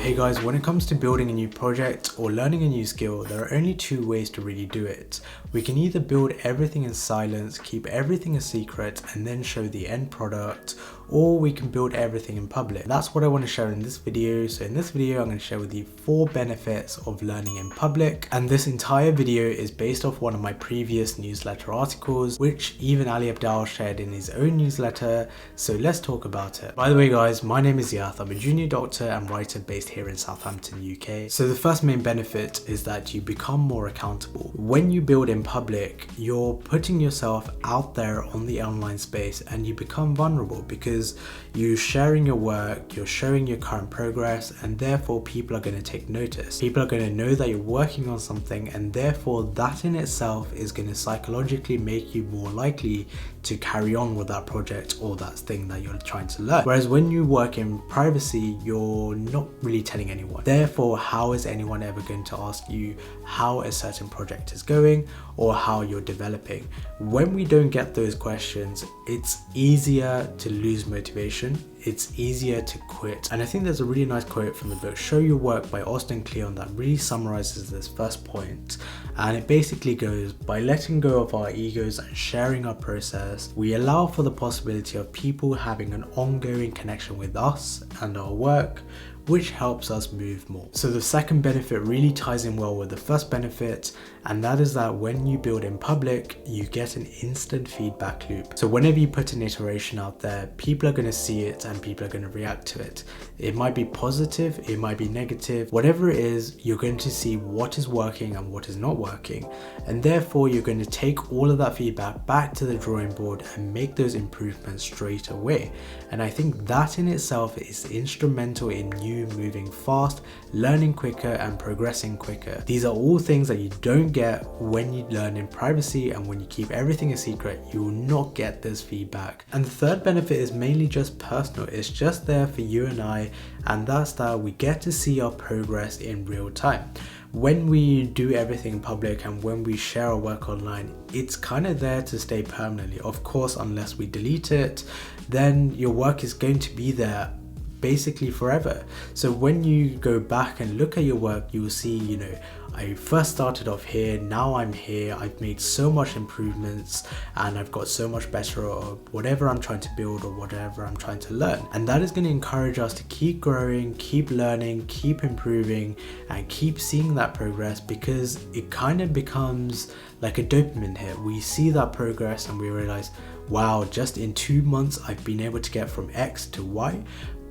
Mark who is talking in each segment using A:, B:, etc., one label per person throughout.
A: Hey guys, when it comes to building a new project or learning a new skill, there are only two ways to really do it. We can either build everything in silence, keep everything a secret, and then show the end product, or we can build everything in public. That's what I want to share in this video. So in this video, I'm going to share with you 4 benefits of learning in public. And this entire video is based off one of my previous newsletter articles, which even Ali Abdal shared in his own newsletter. So let's talk about it. By the way guys, my name is Yath. I'm a junior doctor and writer based here in Southampton, UK. So the first main benefit is that you become more accountable. When you build in public, you're putting yourself out there on the online space and you become vulnerable because you're sharing your work, you're showing your current progress, and therefore people are going to take notice. People are going to know that you're working on something, and therefore that in itself is going to psychologically make you more likely to carry on with that project or that thing that you're trying to learn. Whereas when you work in privacy, you're not really telling anyone. Therefore, how is anyone ever going to ask you how a certain project is going or how you're developing? When we don't get those questions, it's easier to lose motivation. It's easier to quit. And I think there's a really nice quote from the book Show Your Work by Austin Kleon that really summarizes this first point. And it basically goes, by letting go of our egos and sharing our process, we allow for the possibility of people having an ongoing connection with us and our work, which helps us move more. So the second benefit really ties in well with the first benefit, and that is that when you build in public, you get an instant feedback loop. So whenever you put an iteration out there, people are going to see it and people are going to react to it. It might be positive, it might be negative, whatever it is, you're going to see what is working and what is not working. And therefore you're going to take all of that feedback back to the drawing board and make those improvements straight away. And I think that in itself is instrumental in you moving fast, learning quicker and progressing quicker. These are all things that you don't get when you learn in privacy, and when you keep everything a secret, you will not get this feedback. And the third benefit is mainly just personal. It's just there for you and I, and that's that we get to see our progress in real time. When we do everything in public and when we share our work online, it's kind of there to stay permanently. Of course, unless we delete it, then your work is going to be there basically forever. So when you go back and look at your work, you will see, I first started off here, now I'm here, I've made so much improvements and I've got so much better at whatever I'm trying to build or whatever I'm trying to learn. And that is going to encourage us to keep growing, keep learning, keep improving, and keep seeing that progress, because it kind of becomes like a dopamine hit. We see that progress and we realize, wow, just in 2 months I've been able to get from X to Y.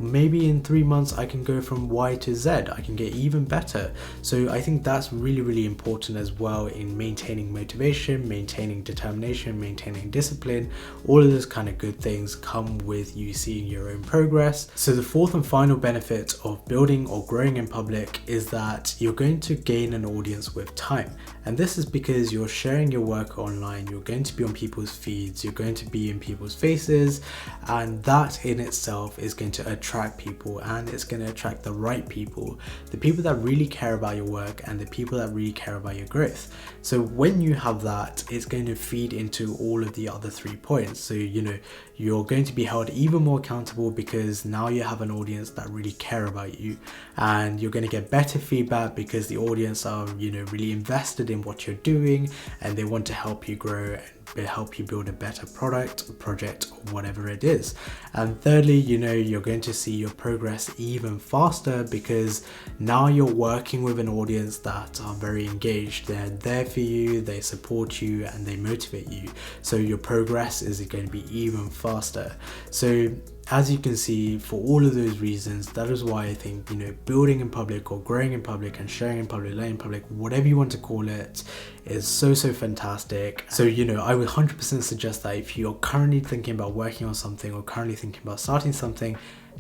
A: Maybe in 3 months I can go from Y to Z. I can get even better. So I think that's really, really important as well in maintaining motivation, maintaining determination, maintaining discipline. All of those kind of good things come with you seeing your own progress. So the fourth and final benefit of building or growing in public is that you're going to gain an audience with time. And this is because you're sharing your work online, you're going to be on people's feeds, you're going to be in people's faces, and that in itself is going to attract people, and it's going to attract the right people, the people that really care about your work and the people that really care about your growth. So when you have that, it's going to feed into all of the other 3 points. So you're going to be held even more accountable because now you have an audience that really care about you, and you're going to get better feedback because the audience are really invested in what you're doing and they want to help you grow and help you build a better product, project, or whatever it is. And thirdly, you're going to see your progress even faster because now you're working with an audience that are very engaged. They're there for you, they support you, and they motivate you. So your progress is going to be even faster. So as you can see, for all of those reasons, that is why I think, building in public or growing in public and sharing in public, learning in public, whatever you want to call it, is so fantastic. So, I would 100% suggest that if you're currently thinking about working on something or currently thinking about starting something,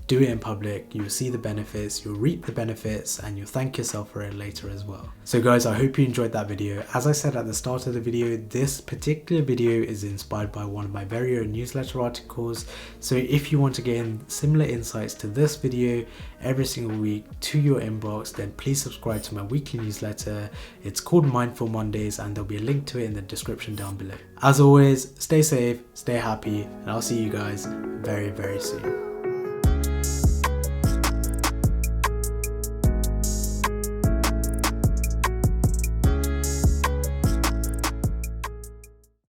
A: do it in public. You'll see the benefits, you'll reap the benefits, and you'll thank yourself for it later as well. So guys, I hope you enjoyed that video. As I said at the start of the video, this particular video is inspired by one of my very own newsletter articles. So if you want to gain similar insights to this video every single week to your inbox, then please subscribe to my weekly newsletter. It's called Mindful Mondays, and there'll be a link to it in the description down below. As always, stay safe, stay happy, and I'll see you guys very, very soon.